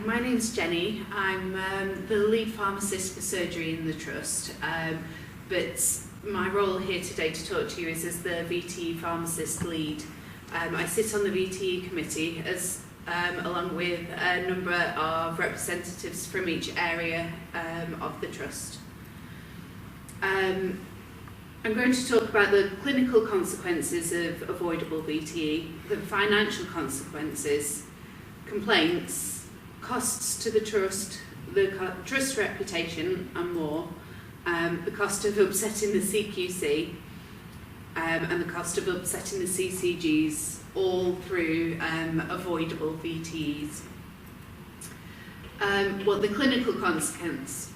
my name's Jenny. I'm the lead pharmacist for surgery in the Trust, but my role here today to talk to you is as the VTE pharmacist lead. I sit on the VTE committee along with a number of representatives from each area of the Trust. I'm going to talk about the clinical consequences of avoidable VTE, the financial consequences, complaints, costs to the Trust, the Trust reputation and more, the cost of upsetting the CQC and the cost of upsetting the CCGs, all through avoidable VTEs. Well, the clinical consequence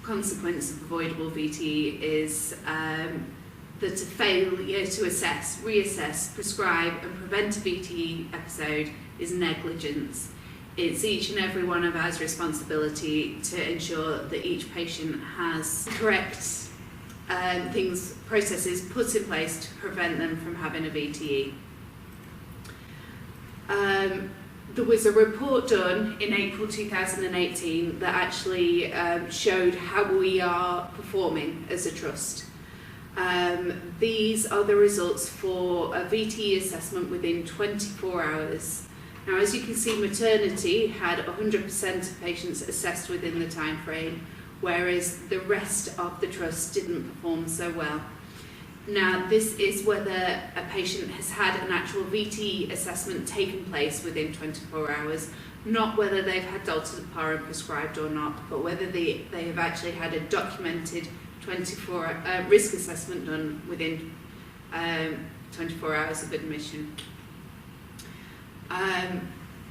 of avoidable VTE is that a failure to assess, reassess, prescribe and prevent a VTE episode is negligence. It's each and every one of us responsibility to ensure that each patient has correct processes put in place to prevent them from having a VTE. There was a report done in April 2018 that actually showed how we are performing as a Trust. These are the results for a VTE assessment within 24 hours. Now, as you can see, maternity had 100% of patients assessed within the time frame, whereas the rest of the Trust didn't perform so well. Now, this is whether a patient has had an actual VTE assessment taken place within 24 hours, not whether they've had dalteparin prescribed or not, but whether they have actually had a documented 24 risk assessment done within 24 hours of admission.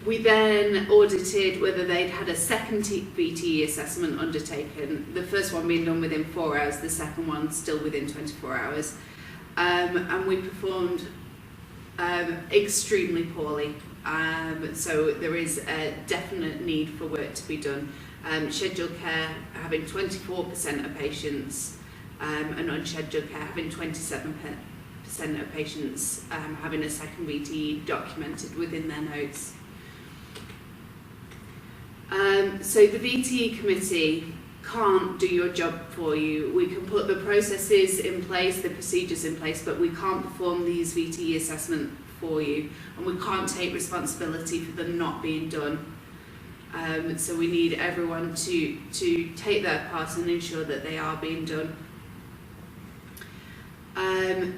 We then audited whether they'd had a second VTE assessment undertaken, the first one being done within 4 hours, the second one still within 24 hours. And we performed extremely poorly. So there is a definite need for work to be done. Scheduled care having 24% of patients, and unscheduled care having 27% of patients having a second VTE documented within their notes. So the VTE committee can't do your job for you. We can put the processes in place, the procedures in place, but we can't perform these VTE assessments for you, and we can't take responsibility for them not being done. So we need everyone to take their part and ensure that they are being done.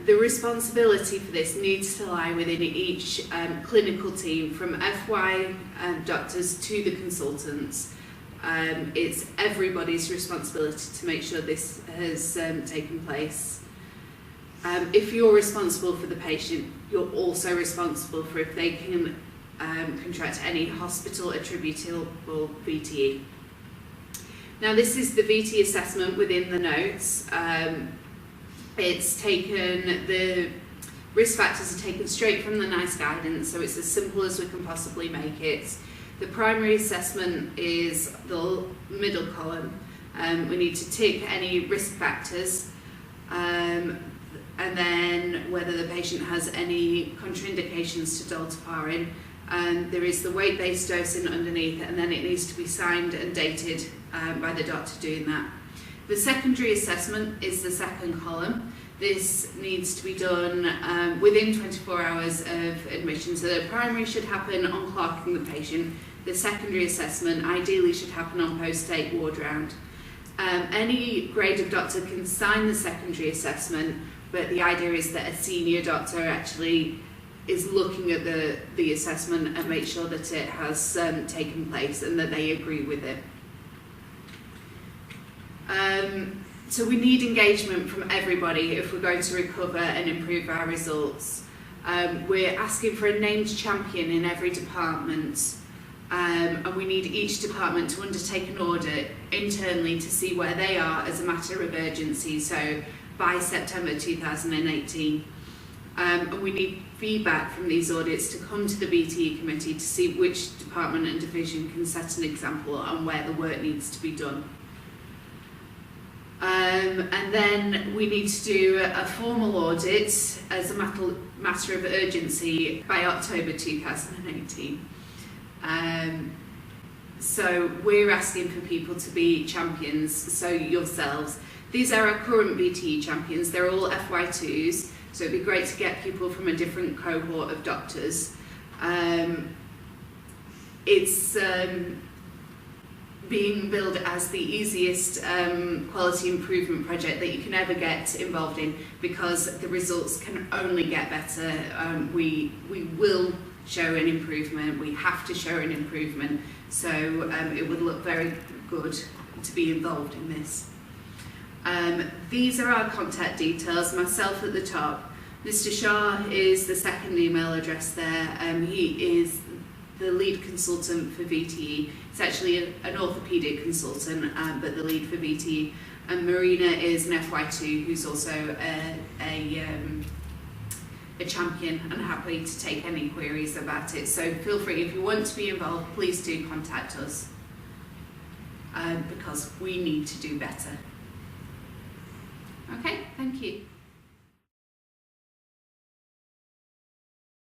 The responsibility for this needs to lie within each clinical team, from FY doctors to the consultants. It's everybody's responsibility to make sure this has taken place. If you're responsible for the patient, you're also responsible for if they can contract any hospital attributable VTE. Now, this is the VTE assessment within the notes. It's taken, the risk factors are taken straight from the NICE guidance, so it's as simple as we can possibly make it. The primary assessment is the middle column. We need to tick any risk factors, and then whether the patient has any contraindications to dalteparin. There is the weight-based dosing underneath, and then it needs to be signed and dated by the doctor doing that. The secondary assessment is the second column. This needs to be done within 24 hours of admission. So the primary should happen on clerking the patient. The secondary assessment ideally should happen on post-date ward round. Any grade of doctor can sign the secondary assessment, but the idea is that a senior doctor actually is looking at the assessment and make sure that it has taken place and that they agree with it. So we need engagement from everybody if we're going to recover and improve our results. We're asking for a named champion in every department, and we need each department to undertake an audit internally to see where they are as a matter of urgency, so by September 2018. And we need feedback from these audits to come to the VTE committee to see which department and division can set an example on where the work needs to be done. And then we need to do a formal audit as a matter of urgency by October 2018. So we're asking for people to be champions, so yourselves. These are our current VTE champions. They're all FY2s, so it'd be great to get people from a different cohort of doctors. It's being billed as the easiest quality improvement project that you can ever get involved in, because the results can only get better. We will show an improvement, we have to show an improvement, so it would look very good to be involved in this. These are our contact details, myself at the top. Mr. Shah is the second email address there. He is the lead consultant for VTE. He's actually an orthopaedic consultant, but the lead for VTE. And Marina is an FY2 who's also a champion and happy to take any queries about it. So feel free, if you want to be involved, please do contact us, because we need to do better. Okay, thank you.